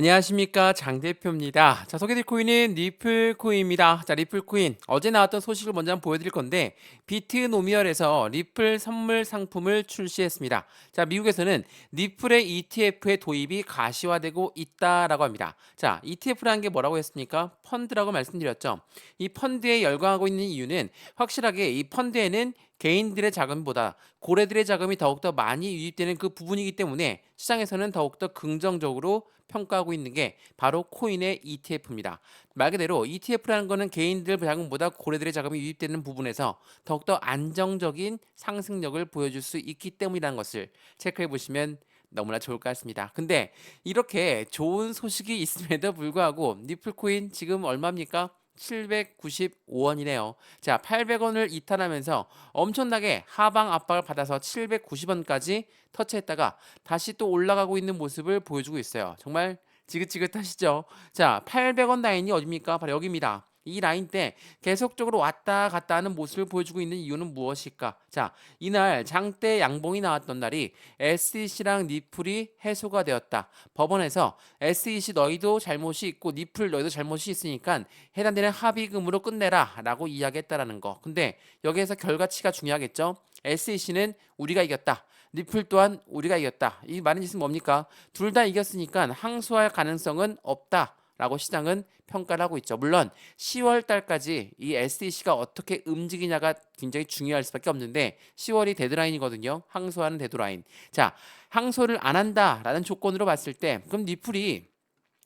안녕하십니까, 장 대표입니다. 자, 소개드릴 코인은 리플코인입니다. 자, 리플코인 어제 나왔던 소식을 먼저 한번 보여드릴 건데, 비트노미얼에서 리플 선물 상품을 출시했습니다. 자, 미국에서는 리플의 ETF의 도입이 가시화되고 있다라고 합니다. 자, ETF라는 게 뭐라고 했습니까? 펀드라고 말씀드렸죠. 이 펀드에 열광하고 있는 이유는 확실하게 이 펀드에는 개인들의 자금보다 고래들의 자금이 더욱더 많이 유입되는 그 부분이기 때문에 시장에서는 더욱더 긍정적으로 평가하고 있는 게 바로 코인의 ETF입니다. 말 그대로 ETF라는 거는 개인들 자금보다 고래들의 자금이 유입되는 부분에서 더욱더 안정적인 상승력을 보여줄 수 있기 때문이라는 것을 체크해 보시면 너무나 좋을 것 같습니다. 근데 이렇게 좋은 소식이 있음에도 불구하고 리플코인 지금 얼마입니까? 795원이네요. 자, 800원을 이탈하면서 엄청나게 하방 압박을 받아서 790원까지 터치했다가 다시 또 올라가고 있는 모습을 보여주고 있어요. 정말 지긋지긋하시죠? 자, 800원 라인이 어딥니까? 바로 여기입니다. 이 라인 때 계속적으로 왔다 갔다 하는 모습을 보여주고 있는 이유는 무엇일까? 자, 이날 장대 양봉이 나왔던 날이 SEC랑 리플이 해소가 되었다. 법원에서 SEC 너희도 잘못이 있고 리플 너희도 잘못이 있으니까 해당되는 합의금으로 끝내라 라고 이야기했다라는 거. 근데 여기에서 결과치가 중요하겠죠? SEC는 우리가 이겼다. 리플 또한 우리가 이겼다. 이 말은 뜻은 뭡니까? 둘 다 이겼으니까 항소할 가능성은 없다. 라고 시장은 평가를 하고 있죠. 물론 10월 달까지 이 SEC가 어떻게 움직이냐가 굉장히 중요할 수밖에 없는데 10월이 데드라인이거든요. 항소하는 데드라인. 자, 항소를 안 한다라는 조건으로 봤을 때 그럼 리플이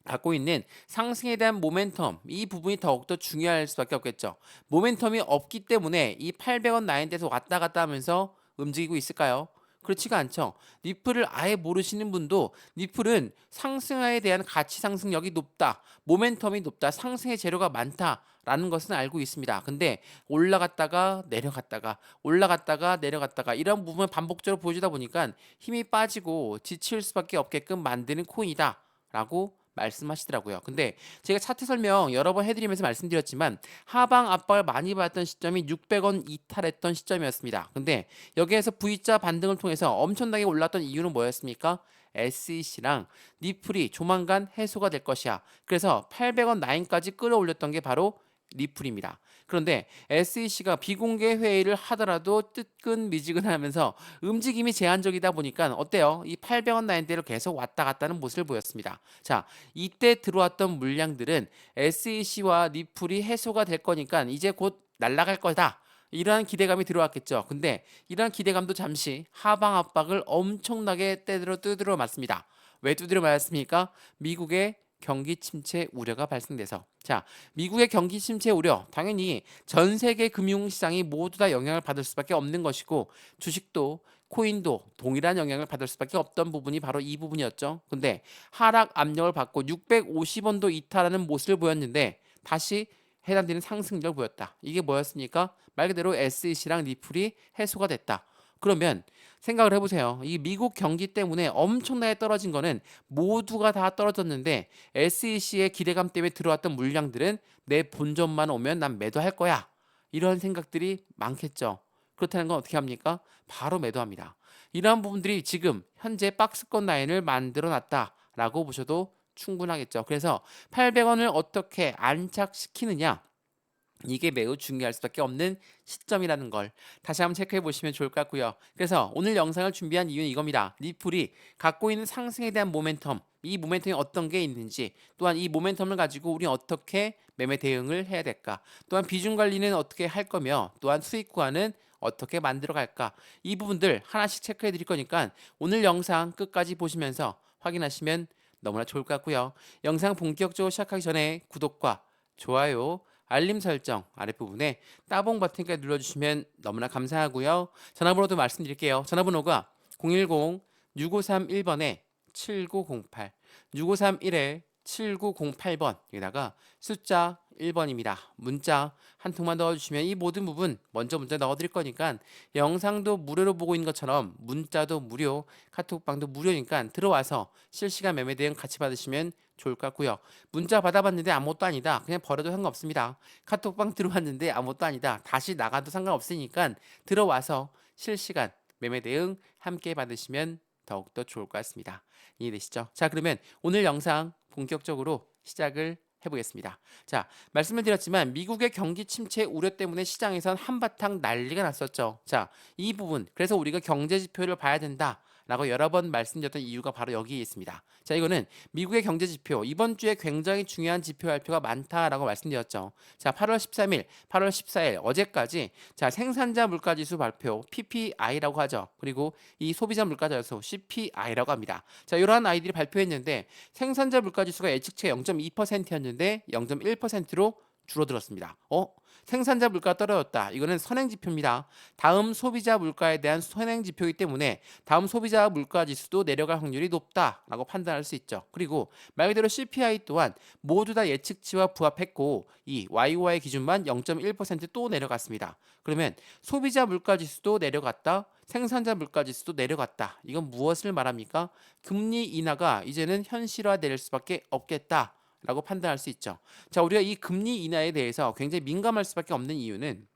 갖고 있는 상승에 대한 모멘텀 이 부분이 더욱더 중요할 수밖에 없겠죠. 모멘텀이 없기 때문에 이 800원 라인대에서 왔다 갔다 하면서 움직이고 있을까요? 그렇지가 않죠. 리플을 아예 모르시는 분도 리플은 상승에 대한 가치 상승력이 높다. 모멘텀이 높다. 상승의 재료가 많다라는 것은 알고 있습니다. 근데 올라갔다가 내려갔다가 올라갔다가 내려갔다가 이런 부분을 반복적으로 보여주다 보니까 힘이 빠지고 지칠 수밖에 없게끔 만드는 코인이다. 라고 말씀하시더라고요. 근데 제가 차트 설명 여러 번 해드리면서 말씀드렸지만 하방 압박을 많이 받았던 시점이 600원 이탈했던 시점이었습니다. 근데 여기에서 V자 반등을 통해서 엄청나게 올랐던 이유는 뭐였습니까? SEC랑 리플이 조만간 해소가 될 것이야. 그래서 800원 라인까지 끌어올렸던 게 바로 리플입니다. 그런데 SEC가 비공개 회의를 하더라도 뜨끈미지근하면서 움직임이 제한적이다 보니까 어때요? 이 800원 라인대로 계속 왔다 갔다 하는 모습을 보였습니다. 자, 이때 들어왔던 물량들은 SEC와 리플이 해소가 될 거니까 이제 곧 날아갈 거다. 이러한 기대감이 들어왔겠죠. 근데 이러한 기대감도 잠시 하방 압박을 엄청나게 두드려 맞습니다. 왜 두드려 맞았습니까? 미국의 경기 침체 우려가 발생돼서. 자, 미국의 경기 침체 우려 당연히 전 세계 금융시장이 모두 다 영향을 받을 수밖에 없는 것이고 주식도 코인도 동일한 영향을 받을 수밖에 없던 부분이 바로 이 부분이었죠. 근데 하락 압력을 받고 650원도 이탈하는 모습을 보였는데 다시 해당되는 상승력을 보였다. 이게 뭐였습니까? 말 그대로 SEC랑 리플이 해소가 됐다. 그러면 생각을 해보세요. 이 미국 경기 때문에 엄청나게 떨어진 거는 모두가 다 떨어졌는데 SEC의 기대감 때문에 들어왔던 물량들은 내 본전만 오면 난 매도할 거야. 이런 생각들이 많겠죠. 그렇다는 건 어떻게 합니까? 바로 매도합니다. 이러한 부분들이 지금 현재 박스권 라인을 만들어 놨다라고 보셔도 충분하겠죠. 그래서 800원을 어떻게 안착시키느냐 이게 매우 중요할 수밖에 없는 시점이라는 걸 다시 한번 체크해 보시면 좋을 것 같고요. 그래서 오늘 영상을 준비한 이유는 이겁니다. 리플이 갖고 있는 상승에 대한 모멘텀, 이 모멘텀이 어떤 게 있는지, 또한 이 모멘텀을 가지고 우리는 어떻게 매매 대응을 해야 될까, 또한 비중 관리는 어떻게 할 거며, 또한 수익 구간은 어떻게 만들어 갈까, 이 부분들 하나씩 체크해 드릴 거니까 오늘 영상 끝까지 보시면서 확인하시면 너무나 좋을 것 같고요. 영상 본격적으로 시작하기 전에 구독과 좋아요, 알림 설정 아랫부분에 따봉 버튼까지 눌러주시면 너무나 감사하고요. 전화번호도 말씀드릴게요. 전화번호가 010-6531번에 7908 6531에 7908번 여기다가 숫자 1번입니다. 문자 한 통만 넣어주시면 이 모든 부분 먼저 문자 넣어드릴 거니까 영상도 무료로 보고 있는 것처럼 문자도 무료, 카톡방도 무료니까 들어와서 실시간 매매 대응 같이 받으시면 좋을 것 같고요. 문자 받아봤는데 아무것도 아니다. 그냥 버려도 상관없습니다. 카톡방 들어왔는데 아무것도 아니다. 다시 나가도 상관없으니까 들어와서 실시간 매매 대응 함께 받으시면 더욱더 좋을 것 같습니다. 이해되시죠? 자, 그러면 오늘 영상 본격적으로 시작을 해보겠습니다. 자, 말씀을 드렸지만 미국의 경기 침체 우려 때문에 시장에선 한바탕 난리가 났었죠. 자, 이 부분 그래서 우리가 경제 지표를 봐야 된다. 라고 여러 번 말씀드렸던 이유가 바로 여기에 있습니다. 자, 이거는 미국의 경제 지표, 이번 주에 굉장히 중요한 지표 발표가 많다라고 말씀드렸죠. 자, 8월 13일, 8월 14일 어제까지 자, 생산자 물가 지수 발표 PPI라고 하죠. 그리고 이 소비자 물가 지수 CPI라고 합니다. 자, 이러한 아이들이 발표했는데 생산자 물가 지수가 예측치 0.2%였는데 0.1%로 줄어들었습니다. 생산자 물가가 떨어졌다. 이거는 선행 지표입니다. 다음 소비자 물가에 대한 선행 지표이기 때문에 다음 소비자 물가 지수도 내려갈 확률이 높다라고 판단할 수 있죠. 그리고 말 그대로 CPI 또한 모두 다 예측치와 부합했고 이 YOY 기준만 0.1%또 내려갔습니다. 그러면 소비자 물가 지수도 내려갔다. 생산자 물가 지수도 내려갔다. 이건 무엇을 말합니까? 금리 인하가 이제는 현실화될 수밖에 없겠다. 라고 판단할 수 있죠. 자, 우리가 이 금리 인하에 대해서 굉장히 민감할 수밖에 없는 이유는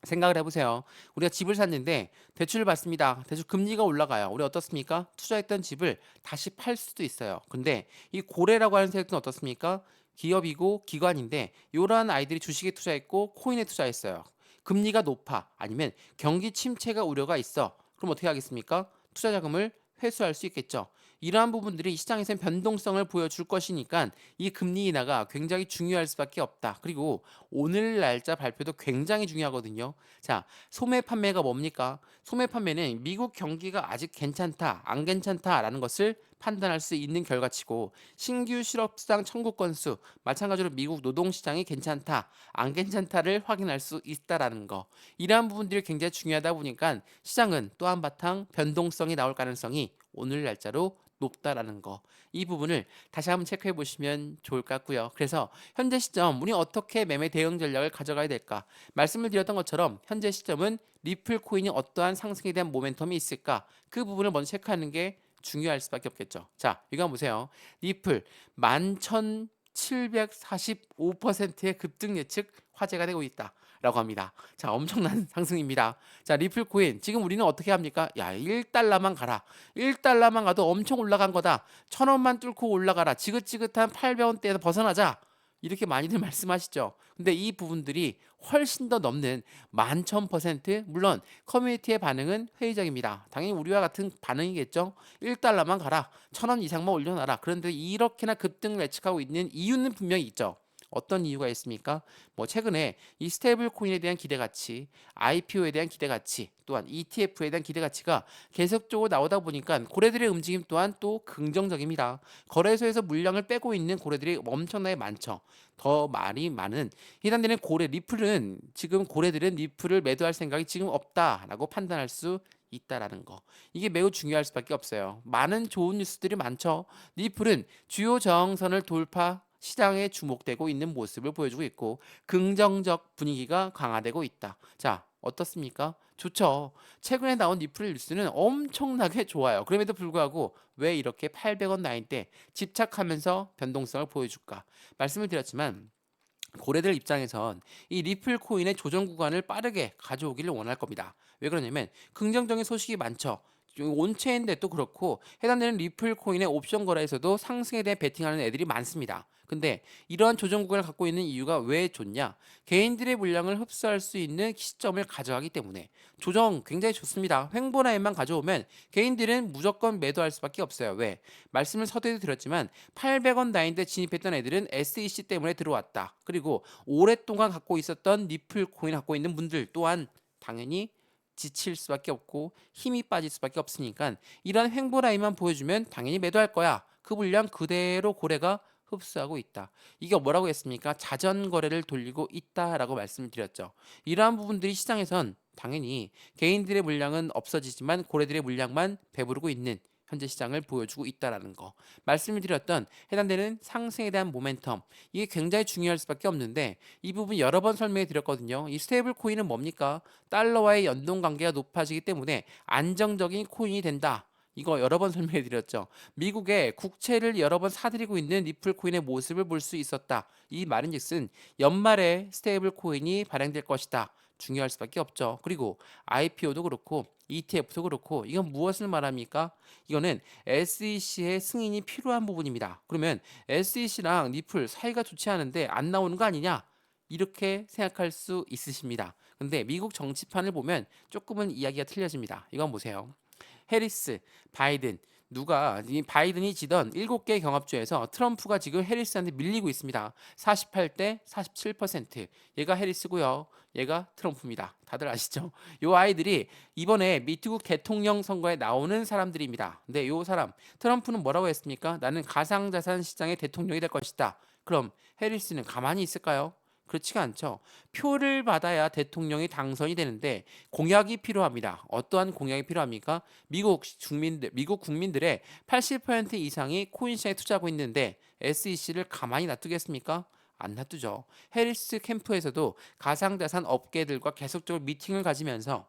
생각을 해보세요. 우리가 집을 샀는데 대출을 받습니다. 대출 금리가 올라가요. 우리 어떻습니까? 투자했던 집을 다시 팔 수도 있어요. 근데 이 고래라고 하는 세력은 어떻습니까? 기업이고 기관인데 이러한 아이들이 주식에 투자했고 코인에 투자했어요. 금리가 높아 아니면 경기 침체가 우려가 있어. 그럼 어떻게 하겠습니까? 투자 자금을 회수할 수 있겠죠. 이러한 부분들이 시장에서 변동성을 보여줄 것이니까 이 금리 인하가 굉장히 중요할 수밖에 없다. 그리고 오늘 날짜 발표도 굉장히 중요하거든요. 자, 소매 판매가 뭡니까? 소매 판매는 미국 경기가 아직 괜찮다, 안 괜찮다라는 것을 판단할 수 있는 결과치고 신규 실업수당 청구 건수, 마찬가지로 미국 노동시장이 괜찮다, 안 괜찮다를 확인할 수 있다라는 거. 이러한 부분들이 굉장히 중요하다 보니까 시장은 또 한바탕 변동성이 나올 가능성이 오늘 날짜로 높다라는 거. 이 부분을 다시 한번 체크해 보시면 좋을 것 같고요. 그래서 현재 시점 우리 어떻게 매매 대응 전략을 가져가야 될까? 말씀을 드렸던 것처럼 현재 시점은 리플 코인이 어떠한 상승에 대한 모멘텀이 있을까? 그 부분을 먼저 체크하는 게 중요할 수밖에 없겠죠. 자, 이거 한번 보세요. 리플 11,745%의 급등 예측 화제가 되고 있다. 라고 합니다. 자, 엄청난 상승입니다. 자, 리플 코인. 지금 우리는 어떻게 합니까? 야, 1달러만 가라. 1달러만 가도 엄청 올라간 거다. 1,000원만 뚫고 올라가라. 지긋지긋한 800원대에서 벗어나자. 이렇게 많이들 말씀하시죠. 근데 이 부분들이 훨씬 더 넘는 11,000%, 물론 커뮤니티의 반응은 회의적입니다. 당연히 우리와 같은 반응이겠죠. 1달러만 가라. 1,000원 이상만 올려놔라. 그런데 이렇게나 급등을 예측하고 있는 이유는 분명히 있죠. 어떤 이유가 있습니까? 뭐 최근에 이 스테이블 코인에 대한 기대 가치, IPO에 대한 기대 가치, 또한 ETF에 대한 기대 가치가 계속적으로 나오다 보니까 고래들의 움직임 또한 또 긍정적입니다. 거래소에서 물량을 빼고 있는 고래들이 엄청나게 많죠. 더 말이 많은 해당되는 고래 리플은 지금 고래들은 리플을 매도할 생각이 지금 없다라고 판단할 수 있다라는 거. 이게 매우 중요할 수밖에 없어요. 많은 좋은 뉴스들이 많죠. 리플은 주요 저항선을 돌파 시장에 주목되고 있는 모습을 보여주고 있고 긍정적 분위기가 강화되고 있다. 자, 어떻습니까? 좋죠. 최근에 나온 리플 뉴스는 엄청나게 좋아요. 그럼에도 불구하고 왜 이렇게 800원 라인대 집착하면서 변동성을 보여줄까? 말씀을 드렸지만 고래들 입장에선 이 리플 코인의 조정 구간을 빠르게 가져오기를 원할 겁니다. 왜 그러냐면 긍정적인 소식이 많죠. 온체인데도 그렇고 해당되는 리플 코인의 옵션 거래에서도 상승에 대해 베팅하는 애들이 많습니다. 근데 이러한 조정 구간을 갖고 있는 이유가 왜 좋냐? 개인들의 물량을 흡수할 수 있는 시점을 가져가기 때문에 조정 굉장히 좋습니다. 횡보라인만 가져오면 개인들은 무조건 매도할 수밖에 없어요. 왜? 말씀을 서두에도 드렸지만 800원 라인대 진입했던 애들은 SEC 때문에 들어왔다. 그리고 오랫동안 갖고 있었던 리플 코인 갖고 있는 분들 또한 당연히 지칠 수밖에 없고 힘이 빠질 수밖에 없으니까 이런 횡보 라인만 보여주면 당연히 매도할 거야. 그 물량 그대로 고래가 흡수하고 있다. 이게 뭐라고 했습니까? 자전 거래를 돌리고 있다라고 말씀을 드렸죠. 이러한 부분들이 시장에선 당연히 개인들의 물량은 없어지지만 고래들의 물량만 배부르고 있는 현재 시장을 보여주고 있다라는 거. 말씀을 드렸던 해당되는 상승에 대한 모멘텀. 이게 굉장히 중요할 수밖에 없는데 이 부분 여러 번 설명해 드렸거든요. 이 스테이블 코인은 뭡니까? 달러와의 연동 관계가 높아지기 때문에 안정적인 코인이 된다. 이거 여러 번 설명해 드렸죠. 미국의 국채를 여러 번 사들이고 있는 리플 코인의 모습을 볼 수 있었다. 이 말인즉슨 연말에 스테이블 코인이 발행될 것이다. 중요할 수밖에 없죠. 그리고 IPO도 그렇고 ETF도 그렇고 이건 무엇을 말합니까? 이거는 SEC의 승인이 필요한 부분입니다. 그러면 SEC랑 니플 사이가 좋지 않은데 안 나오는 거 아니냐? 이렇게 생각할 수 있으십니다. 근데 미국 정치판을 보면 조금은 이야기가 틀려집니다. 이건 보세요. 해리스, 바이든 누가 이 바이든이 지던 7개 경합주에서 트럼프가 지금 해리스한테 밀리고 있습니다. 48대 47%. 얘가 해리스고요. 얘가 트럼프입니다. 다들 아시죠? 요 아이들이 이번에 미국 대통령 선거에 나오는 사람들입니다. 근데 요 사람 트럼프는 뭐라고 했습니까? 나는 가상자산 시장의 대통령이 될 것이다. 그럼 해리스는 가만히 있을까요? 그렇지가 않죠. 표를 받아야 대통령이 당선이 되는데 공약이 필요합니다. 어떠한 공약이 필요합니까? 미국 국민들의 80% 이상이 코인 시장에 투자하고 있는데 SEC를 가만히 놔두겠습니까? 안 놔두죠. 해리스 캠프에서도 가상자산 업계들과 계속적으로 미팅을 가지면서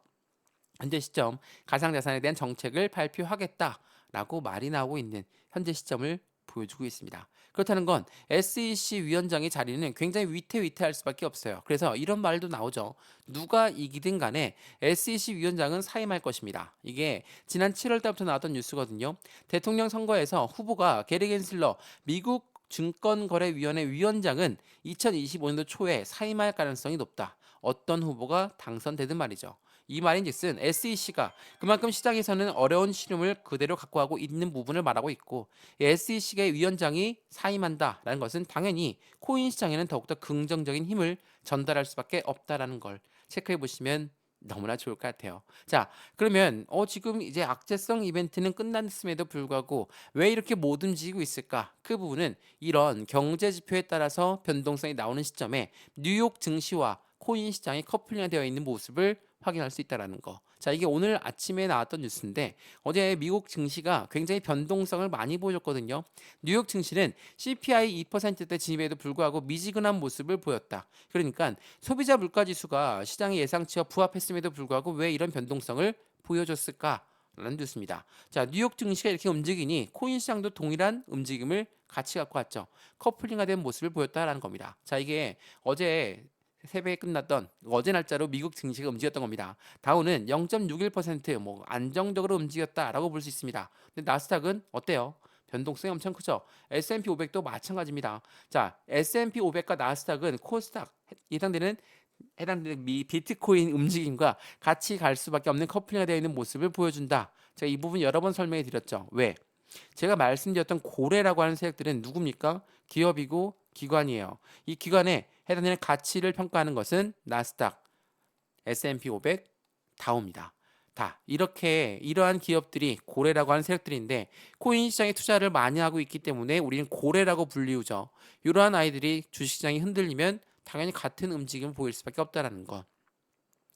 현재 시점 가상자산에 대한 정책을 발표하겠다라고 말이 나오고 있는 현재 시점을 보여주고 있습니다. 그렇다는 건 SEC 위원장의 자리는 굉장히 위태위태할 수밖에 없어요. 그래서 이런 말도 나오죠. 누가 이기든 간에 SEC 위원장은 사임할 것입니다. 이게 지난 7월 달부터 나왔던 뉴스거든요. 대통령 선거에서 후보가 게리 겐슬러 미국 증권거래위원회 위원장은 2025년도 초에 사임할 가능성이 높다. 어떤 후보가 당선되든 말이죠. 이 말인즉슨 SEC가 그만큼 시장에서는 어려운 시름을 그대로 갖고 가고 있는 부분을 말하고 있고 SEC의 위원장이 사임한다라는 것은 당연히 코인 시장에는 더욱더 긍정적인 힘을 전달할 수밖에 없다라는 걸 체크해 보시면 너무나 좋을 것 같아요. 자, 그러면 지금 이제 악재성 이벤트는 끝났음에도 불구하고 왜 이렇게 못 움직이고 있을까? 그 부분은 이런 경제 지표에 따라서 변동성이 나오는 시점에 뉴욕 증시와 코인 시장이 커플링되어 있는 모습을 확인할 수 있다라는 거. 자, 이게 오늘 아침에 나왔던 뉴스인데 어제 미국 증시가 굉장히 변동성을 많이 보여줬거든요. 뉴욕 증시는 CPI 2%대 진입에도 불구하고 미지근한 모습을 보였다. 그러니까 소비자 물가 지수가 시장의 예상치와 부합했음에도 불구하고 왜 이런 변동성을 보여줬을까? 라는 뉴스입니다. 자, 뉴욕 증시가 이렇게 움직이니 코인 시장도 동일한 움직임을 같이 갖고 왔죠. 커플링화된 모습을 보였다라는 겁니다. 자, 이게 어제 새벽에 끝났던 어제 날짜로 미국 증시가 움직였던 겁니다. 다우는 0.61%뭐 안정적으로 움직였다라고 볼 수 있습니다. 근데 나스닥은 어때요? 변동성이 엄청 크죠. S&P 500도 마찬가지입니다. 자, S&P 500과 나스닥은 코스닥 해당되는 비트코인 움직임과 같이 갈 수밖에 없는 커플링이 되어 있는 모습을 보여준다. 제가 이 부분 여러 번 설명해 드렸죠. 왜? 제가 말씀드렸던 고래라고 하는 세력들은 누굽니까? 기업이고 기관이에요. 이 기관에 해당되는 가치를 평가하는 것은 나스닥, S&P 500, 다우입니다. 다 이렇게 이러한 기업들이 고래라고 하는 세력들인데 코인 시장에 투자를 많이 하고 있기 때문에 우리는 고래라고 불리우죠. 이러한 아이들이 주식시장이 흔들리면 당연히 같은 움직임을 보일 수밖에 없다라는 거.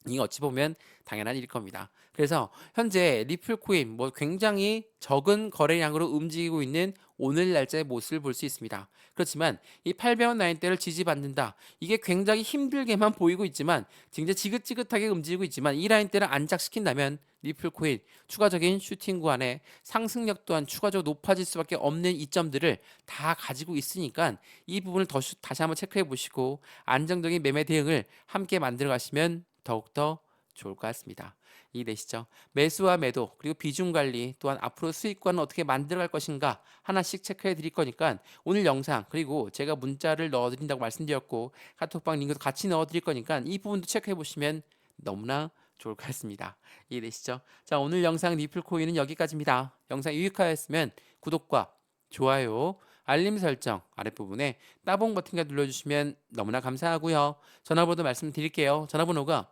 이게 어찌 보면 당연한 일일 겁니다. 그래서 현재 리플 코인 굉장히 적은 거래량으로 움직이고 있는 오늘 날짜의 모습을 볼 수 있습니다. 그렇지만 이 800원 라인대를 지지받는다. 이게 굉장히 힘들게만 보이고 있지만 굉장히 지긋지긋하게 움직이고 있지만 이 라인대를 안착시킨다면 리플 코인 추가적인 슈팅 구간에 상승력 또한 추가적으로 높아질 수밖에 없는 이점들을 다 가지고 있으니까 이 부분을 다시 한번 체크해 보시고 안정적인 매매 대응을 함께 만들어 가시면 더욱더 좋을 것 같습니다. 이해되시죠? 매수와 매도 그리고 비중 관리 또한 앞으로 수익관은 어떻게 만들어갈 것인가 하나씩 체크해 드릴 거니까 오늘 영상 그리고 제가 문자를 넣어드린다고 말씀드렸고 카톡방 링크도 같이 넣어드릴 거니까 이 부분도 체크해 보시면 너무나 좋을 것 같습니다. 이해되시죠? 자, 오늘 영상 리플코인은 여기까지입니다. 영상 유익하였으면 구독과 좋아요 알림 설정 아랫부분에 따봉 버튼까지 눌러주시면 너무나 감사하고요. 전화번호 말씀드릴게요. 전화번호가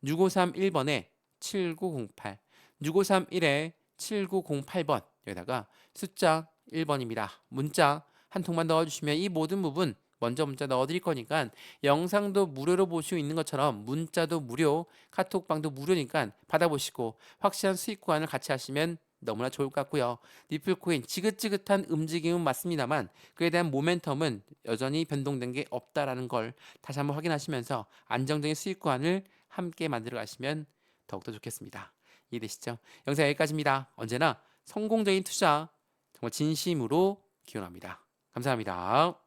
010-6531번에 7908 6531에 7908번 여기다가 숫자 1번입니다. 문자 한 통만 넣어주시면 이 모든 부분 먼저 문자 넣어드릴 거니까 영상도 무료로 볼 수 있는 것처럼 문자도 무료, 카톡방도 무료니까 받아보시고 확실한 수익 구간을 같이 하시면 너무나 좋을 것 같고요. 리플코인 지긋지긋한 움직임은 맞습니다만 그에 대한 모멘텀은 여전히 변동된 게 없다라는 걸 다시 한번 확인하시면서 안정적인 수익 구간을 함께 만들어 가시면 더욱더 좋겠습니다. 이해되시죠? 영상 여기까지입니다. 언제나 성공적인 투자 정말 진심으로 기원합니다. 감사합니다.